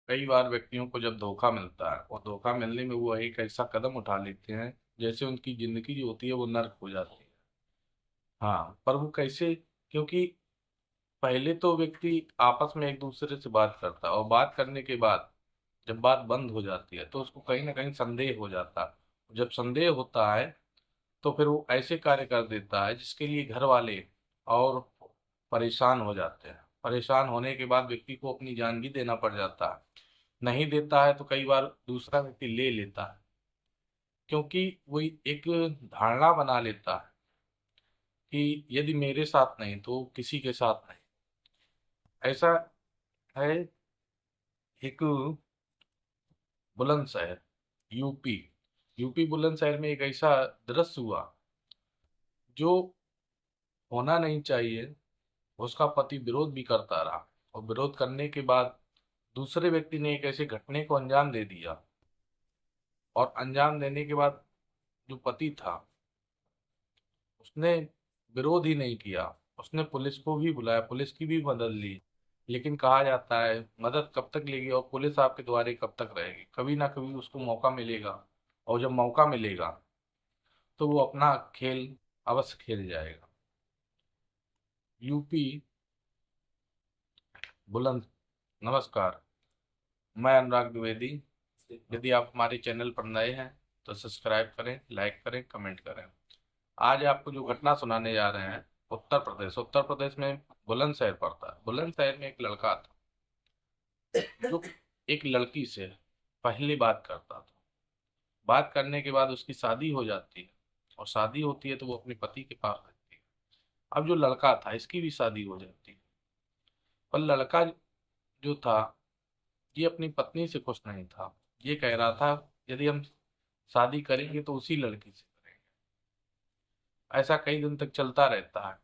कई बार व्यक्तियों को जब धोखा मिलता है और धोखा मिलने में वो एक ऐसा कदम उठा लेते हैं जैसे उनकी जिंदगी जो होती है वो नर्क हो जाती है। हाँ, पर वो कैसे? क्योंकि पहले तो व्यक्ति आपस में एक दूसरे से बात करता है और बात करने के बाद जब बात बंद हो जाती है तो उसको कहीं ना कहीं संदेह हो जाता है। जब संदेह होता है तो फिर वो ऐसे कार्य कर देता है जिसके लिए घर वाले और परेशान हो जाते हैं। परेशान होने के बाद व्यक्ति को अपनी जान भी देना पड़ जाता है। नहीं देता है तो कई बार दूसरा व्यक्ति ले लेता है, क्योंकि वो एक धारणा बना लेता है कि यदि मेरे साथ नहीं तो किसी के साथ नहीं। ऐसा है। एक बुलंदशहर, यूपी, बुलंदशहर में एक ऐसा दृश्य हुआ जो होना नहीं चाहिए। उसका पति विरोध भी करता रहा और विरोध करने के बाद दूसरे व्यक्ति ने एक ऐसे घटने को अंजाम दे दिया। और अंजाम देने के बाद जो पति था उसने विरोध ही नहीं किया। उसने पुलिस को भी बुलाया, पुलिस की भी मदद ली। लेकिन कहा जाता है मदद कब तक लेगी और पुलिस आपके द्वारे कब तक रहेगी? कभी ना कभी उसको मौका मिलेगा, और जब मौका मिलेगा तो वो अपना खेल अवश्य खेल जाएगा। यूपी बुलंद नमस्कार, मैं अनुराग द्विवेदी। यदि आप हमारे चैनल पर नए हैं तो सब्सक्राइब करें, लाइक करें, कमेंट करें। आज आपको जो घटना सुनाने जा रहे हैं, उत्तर प्रदेश में बुलंदशहर पड़ता है। बुलंदशहर में एक लड़का था जो एक लड़की से पहले बात करता था। बात करने के बाद उसकी शादी हो जाती है, और शादी होती है तो वो अपने पति के पास रहती है। अब जो लड़का था इसकी भी शादी हो जाती है, पर लड़का जो था ये अपनी पत्नी से खुश नहीं था। ये कह रहा था यदि हम शादी करेंगे तो उसी लड़की से करेंगे। ऐसा कई दिन तक चलता रहता है।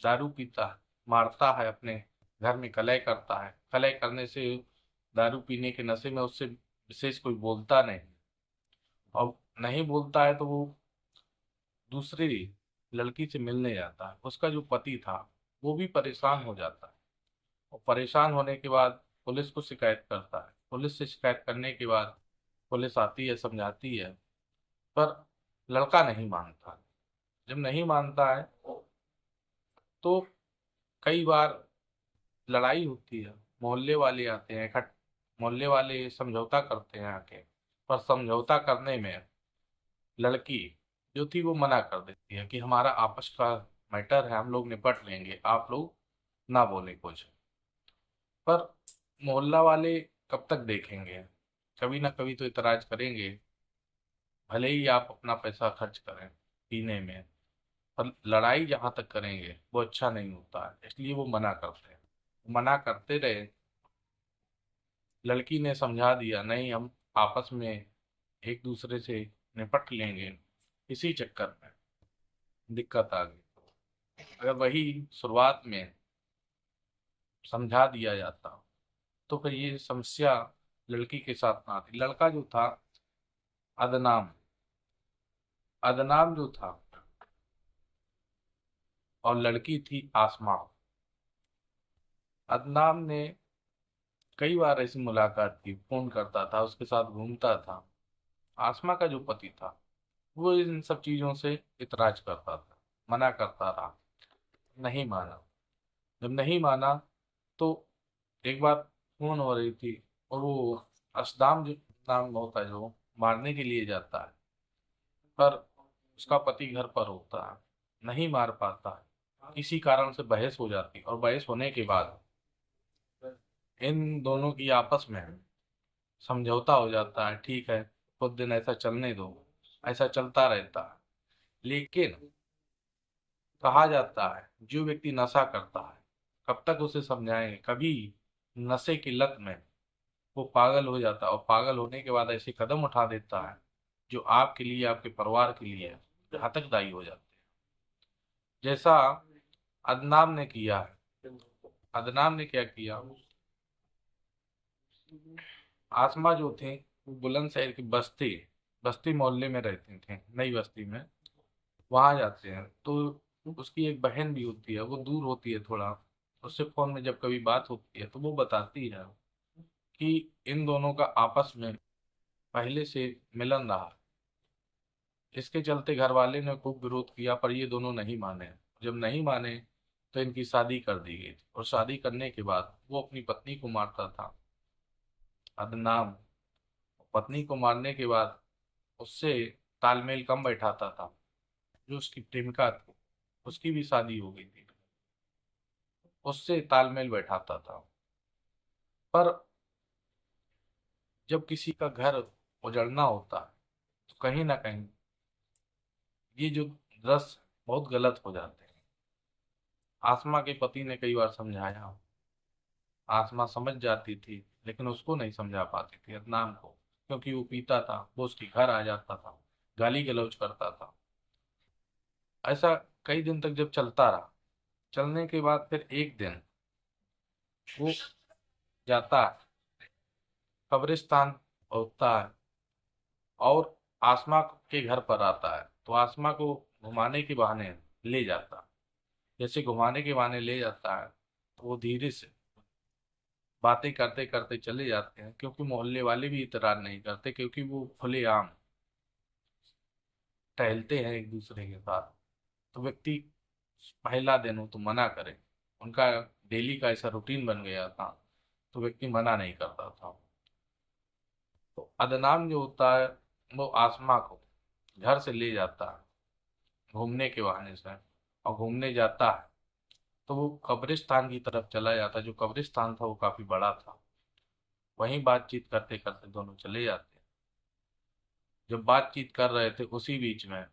दारू पीता है, मारता है, अपने घर में कलह करता है। कलह करने से दारू पीने के नशे में उससे विशेष कोई बोलता नहीं। और नहीं बोलता है तो वो दूसरी लड़की से मिलने जाता है। उसका जो पति था वो भी परेशान हो जाता है, और परेशान होने के बाद पुलिस को शिकायत करता है। पुलिस से शिकायत करने के बाद पुलिस आती है, समझाती है, पर लड़का नहीं मानता। जब नहीं मानता है तो कई बार लड़ाई होती है। मोहल्ले वाले आते हैं, इकट्ठ मोहल्ले वाले समझौता करते हैं आके। पर समझौता करने में लड़की जो थी वो मना कर देती है कि हमारा आपस का मैटर है, हम लोग निपट लेंगे, आप लोग ना बोले कुछ। पर मोहल्ला वाले कब तक देखेंगे? कभी ना कभी तो इतराज करेंगे। भले ही आप अपना पैसा खर्च करें पीने में, पर लड़ाई जहां तक करेंगे वो अच्छा नहीं होता है, इसलिए वो मना करते हैं। मना करते रहे, लड़की ने समझा दिया नहीं हम आपस में एक दूसरे से निपट लेंगे। इसी चक्कर में दिक्कत आ गई। अगर वही शुरुआत में समझा दिया जाता तो फिर ये समस्या लड़की के साथ ना आती। लड़का जो था अदनाम, जो था, और लड़की थी आसमा। अदनाम ने कई बार ऐसी मुलाकात की, फोन करता था, उसके साथ घूमता था। आसमा का जो पति था वो इन सब चीजों से इतराज करता था, मना करता रहा, नहीं माना। जब नहीं माना तो एक बार फोन हो रही थी, और वो असदाम जो नाम होता है जो मारने के लिए जाता है, पर उसका पति घर पर होता है, नहीं मार पाता है। किसी कारण से बहस हो जाती, और बहस होने के बाद इन दोनों की आपस में समझौता हो जाता है। ठीक है, कुछ दिन ऐसा चलने दो। ऐसा चलता रहता है। लेकिन कहा जाता है जो व्यक्ति नशा करता है कब तक उसे समझाएंगे? कभी नशे की लत में वो पागल हो जाता है, और पागल होने के बाद ऐसे कदम उठा देता है जो आपके लिए, आपके परिवार के लिए घातकदायी हो जाते हैं। जैसा अदनाम ने किया है। अदनाम ने क्या किया? आसमा जो थे वो बुलंदशहर की बस्ती बस्ती मोहल्ले में रहते थे, नई बस्ती में। वहां जाते हैं तो उसकी एक बहन भी होती है, वो दूर होती है थोड़ा। उससे फोन में जब कभी बात होती है तो वो बताती है कि इन दोनों का आपस में पहले से मिलन रहा। इसके चलते घर वाले ने खूब विरोध किया, पर ये दोनों नहीं माने। जब नहीं माने तो इनकी शादी कर दी गई थी, और शादी करने के बाद वो अपनी पत्नी को मारता था, अदनाम। पत्नी को मारने के बाद उससे तालमेल कम बैठाता था। जो उसकी प्रेमिका थी, उसकी भी शादी हो गई थी, उससे तालमेल बैठाता था। पर जब किसी का घर उजड़ना होता है तो कहीं ना कहीं ये जो दृश्य बहुत गलत हो जाते हैं। आसमा के पति ने कई बार समझाया, आसमा समझ जाती थी, लेकिन उसको नहीं समझा पाती थी, अदनाम को। क्योंकि वो पीता था, वो उसके घर आ जाता था, गाली गलौज करता था। ऐसा कई दिन तक जब चलता रहा, चलने के बाद फिर एक दिन वो जाता है, कब्रिस्तान पहुंचता है और आसमा के घर पर आता है। तो आसमा को घुमाने के बहाने ले जाता है। जैसे घुमाने के बहाने ले जाता है तो वो धीरे से बातें करते करते चले जाते हैं, क्योंकि मोहल्ले वाले भी इतरार नहीं करते, क्योंकि वो खुलेआम टहलते हैं एक दूसरे के साथ। तो व्यक्ति पहला दिन हो तो मना करे, उनका डेली का ऐसा रूटीन बन गया था, तो व्यक्ति मना नहीं करता था। तो अदनाम जो होता है वो आसमा को घर से ले जाता है घूमने के बहाने से, और घूमने जाता है तो वो कब्रिस्तान की तरफ चला जाता है। जो कब्रिस्तान था वो काफी बड़ा था। वहीं बातचीत करते करते दोनों चले जाते हैं। जब बातचीत कर रहे थे उसी बीच में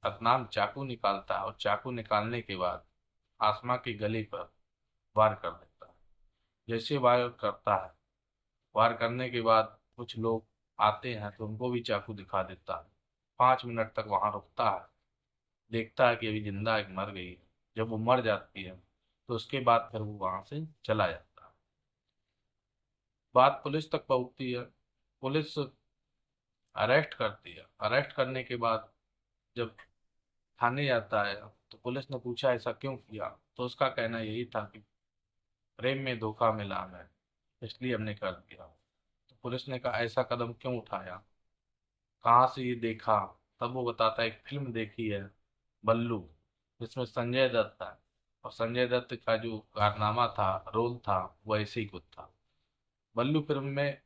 अदनाम चाकू निकालता है, और चाकू निकालने के बाद आसमा के गले पर वार कर देता है। जैसे वार करता है, वार करने के बाद कुछ लोग आते हैं तो उनको भी चाकू दिखा देता है। 5 मिनट तक वहां रुकता है, देखता है कि अभी जिंदा एक मर गई है। जब वो मर जाती है तो उसके बाद फिर वो वहां से चला जाता है। बात पुलिस तक पहुंचती है, पुलिस अरेस्ट करती है। अरेस्ट करने के बाद जब थाने जाता है तो पुलिस ने पूछा ऐसा क्यों किया, तो उसका कहना यही था कि प्रेम में धोखा मिला हमें, इसलिए हमने कर दिया। तो पुलिस ने कहा ऐसा कदम क्यों उठाया, कहाँ से ये देखा। तब वो बताता है एक फिल्म देखी है बल्लू, जिसमें संजय दत्त था, और संजय दत्त का जो कारनामा था, रोल था, वो ऐसे ही कुछ था। बल्लू फिल्म में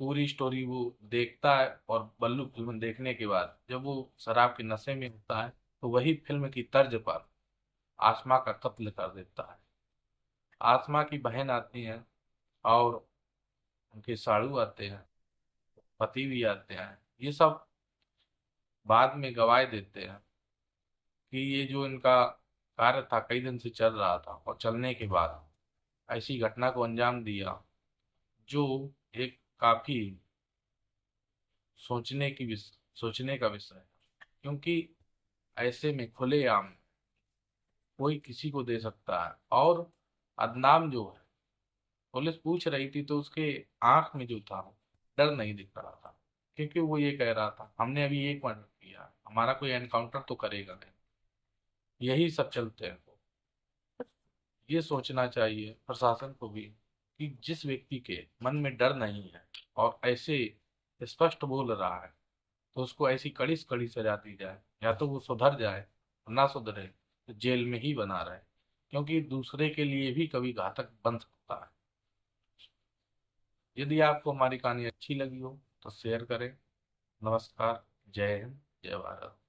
पूरी स्टोरी वो देखता है, और बल्लू फिल्म देखने के बाद जब वो शराब के नशे में होता है तो वही फिल्म की तर्ज पर आसमा का कत्ल कर देता है। आसमा की बहन आती है, और उनके साड़ू आते हैं, पति भी आते हैं। ये सब बाद में गवाह देते हैं कि ये जो इनका कार्य था कई दिन से चल रहा था, और चलने के बाद ऐसी घटना को अंजाम दिया, जो एक काफी सोचने का विषय है। क्योंकि ऐसे में खुलेआम कोई किसी को दे सकता है। और अदनाम जो है, पुलिस पूछ रही थी तो उसके आंख में जो था डर नहीं दिख रहा था, क्योंकि वो ये कह रहा था हमने अभी एक मर्डर किया, हमारा कोई एनकाउंटर तो करेगा नहीं। यही सब चलते हैं। ये सोचना चाहिए प्रशासन को भी कि जिस व्यक्ति के मन में डर नहीं है और ऐसे स्पष्ट बोल रहा है, तो उसको ऐसी कड़ी से कड़ी सजा दी जाए। या तो वो सुधर जाए, ना सुधरे तो जेल में ही बना रहे, क्योंकि दूसरे के लिए भी कभी घातक बन सकता है। यदि आपको हमारी कहानी अच्छी लगी हो तो शेयर करें। नमस्कार। जय हिंद, जय भारत।